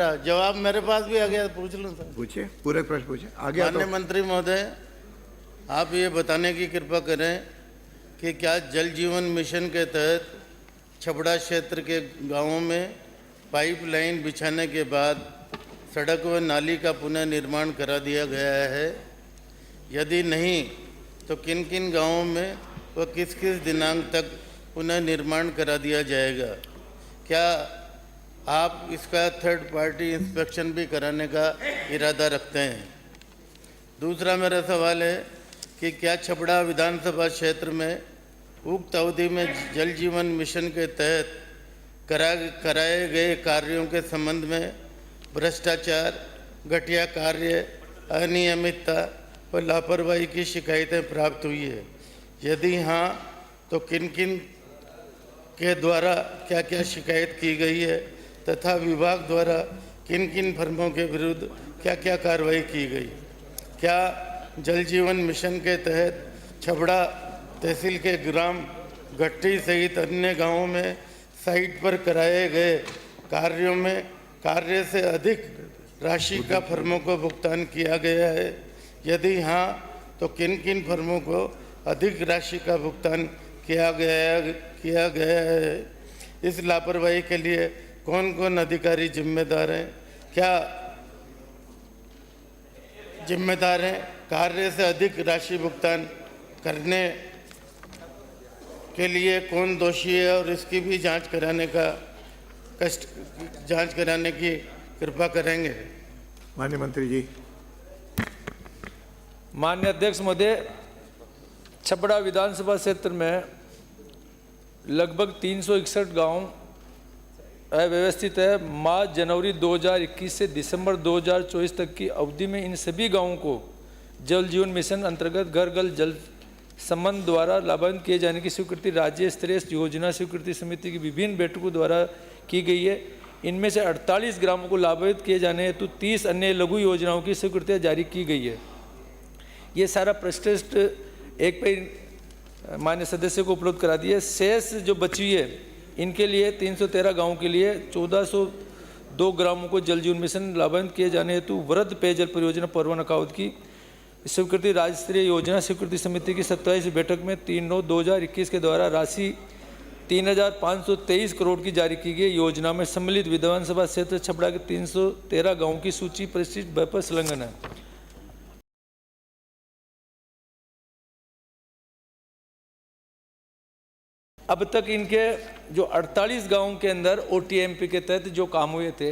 जवाब मेरे पास भी आ गया, पूछ लूँ सर? पूछिए, पूरे प्रश्न पूछिए। आगे माननीय मंत्री महोदय, आप ये बताने की कृपा करें कि क्या जल जीवन मिशन के तहत छबड़ा क्षेत्र के गांवों में पाइपलाइन बिछाने के बाद सड़क व नाली का पुनः निर्माण करा दिया गया है? यदि नहीं तो किन किन गांवों में व किस किस दिनांक तक पुनः निर्माण करा दिया जाएगा? क्या आप इसका थर्ड पार्टी इंस्पेक्शन भी कराने का इरादा रखते हैं? दूसरा मेरा सवाल है कि क्या छबड़ा विधानसभा क्षेत्र में उक्त अवधि में जल जीवन मिशन के तहत कराए गए कार्यों के संबंध में भ्रष्टाचार, घटिया कार्य, अनियमितता व लापरवाही की शिकायतें प्राप्त हुई है? यदि हाँ तो किन किन के द्वारा क्या क्या शिकायत की गई है तथा विभाग द्वारा किन किन फर्मों के विरुद्ध क्या क्या कार्रवाई की गई? क्या जल जीवन मिशन के तहत छबड़ा तहसील के ग्राम घट्टी सहित अन्य गांवों में साइट पर कराए गए कार्यों में कार्य से अधिक राशि का फर्मों को भुगतान किया गया है? यदि हाँ तो किन किन फर्मों को अधिक राशि का भुगतान किया गया है? इस लापरवाही के लिए कौन कौन अधिकारी जिम्मेदार हैं? क्या जिम्मेदार हैं? कार्य से अधिक राशि भुगतान करने के लिए कौन दोषी है और इसकी भी जांच कराने की कृपा करेंगे? माननीय मंत्री जी। माननीय अध्यक्ष महोदय, छबड़ा विधानसभा क्षेत्र में लगभग 361 गांव अव्यवस्थित है। मार्च जनवरी 2021 से दिसंबर 2024 तक की अवधि में इन सभी गांवों को जल जीवन मिशन अंतर्गत घर घर जल संबंध द्वारा लाभान्वित किए जाने की स्वीकृति राज्य स्तरीय योजना स्वीकृति समिति की विभिन्न बैठकों द्वारा की गई है। इनमें से 48 ग्रामों को लाभान्वित किए जाने हेतु 30 अन्य लघु योजनाओं की स्वीकृतियाँ जारी की गई है। ये सारा प्रस्टेस्ट एक पे मान्य सदस्य को उपलब्ध करा दिए। शेष जो बची है इनके लिए 313 गाँव के लिए 1402 ग्रामों को जल जीवन मिशन लाभान्वित किए जाने हेतु वृहद पेयजल परियोजना परवाना काउद की स्वीकृति राज्य स्तरीय योजना स्वीकृति समिति की 27वीं बैठक में 3/9/2021 के द्वारा राशि 3,523 करोड़ की जारी की गई। योजना में सम्मिलित विधानसभा क्षेत्र छबड़ा के 313 गाँव की सूची परिशिष्ट पर संलग्न है। अब तक इनके जो 48 गांवों के अंदर OTMP के तहत जो काम हुए थे,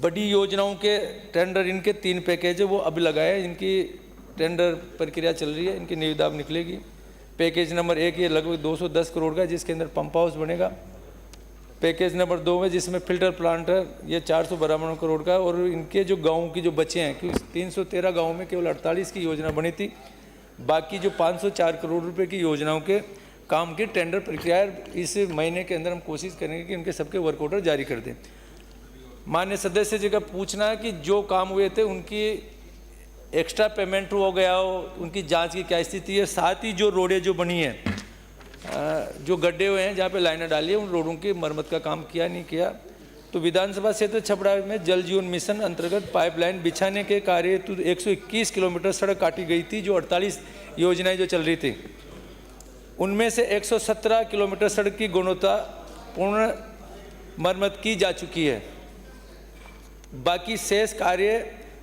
बड़ी योजनाओं के टेंडर इनके 3 पैकेज है वो अब लगाए। इनकी टेंडर प्रक्रिया चल रही है, इनकी निविदा निकलेगी। पैकेज नंबर 1 ये लगभग 210 करोड़ का, जिसके अंदर पंप हाउस बनेगा। पैकेज नंबर 2 में जिसमें फिल्टर प्लांट है, ये 452 करोड़ का। और इनके जो गाँव की जो बचे हैं, क्योंकि 313 गाँव में केवल 48 की योजना बनी थी, बाकी जो 504 करोड़ रुपये की योजनाओं के काम की टेंडर प्रक्रिया इस महीने के अंदर हम कोशिश करेंगे कि उनके सबके वर्क ऑर्डर जारी कर दें। मान्य सदस्य जी का पूछना है कि जो काम हुए थे उनकी एक्स्ट्रा पेमेंट हो गया हो, उनकी जांच की क्या स्थिति है। साथ ही जो रोडें जो बनी हैं, जो गड्ढे हुए हैं जहाँ पे लाइनें डाली है, उन रोडों की मरम्मत का काम किया नहीं किया। तो विधानसभा क्षेत्र छबड़ा में जल जीवन मिशन अंतर्गत पाइपलाइन बिछाने के कार्य हेतु 121 किलोमीटर सड़क काटी गई थी। जो 48 योजनाएँ जो चल रही थी उनमें से 117 किलोमीटर सड़क की गुणवत्तापूर्ण मरम्मत की जा चुकी है। बाकी शेष कार्य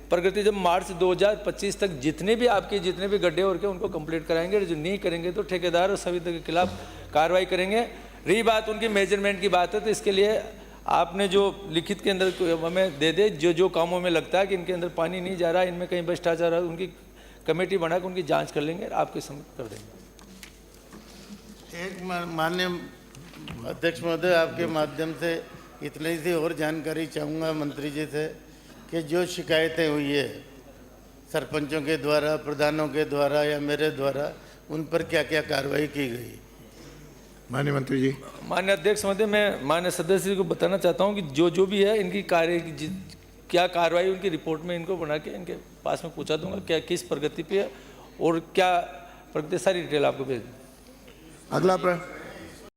प्रगति जब मार्च 2025 तक जितने भी गड्ढे हो रखे उनको कंप्लीट कराएंगे। जो नहीं करेंगे तो ठेकेदार और सभी के खिलाफ कार्रवाई करेंगे। रही बात उनकी मेजरमेंट की बात है, तो इसके लिए आपने जो लिखित के अंदर हमें दे दे, जो कामों में लगता है कि इनके अंदर पानी नहीं जा रहा, इनमें कहीं भ्रष्टाचार है, उनकी कमेटी बनाकर उनकी जाँच कर लेंगे, आपके समक्ष कर देंगे। एक माननीय अध्यक्ष महोदय, आपके माध्यम से इतनी सी और जानकारी चाहूँगा मंत्री जी से कि जो शिकायतें हुई है सरपंचों के द्वारा, प्रधानों के द्वारा या मेरे द्वारा, उन पर क्या क्या कार्रवाई की गई? माननीय मंत्री जी। माननीय अध्यक्ष महोदय, मैं माननीय सदस्य जी को बताना चाहता हूँ कि जो भी है इनकी क्या कार्रवाई उनकी रिपोर्ट में इनको बना के इनके पास में पूछा दूंगा क्या किस प्रगति पे है और क्या प्रगति, सारी डिटेल आपको भेज दूँ। अगला प्रश्न।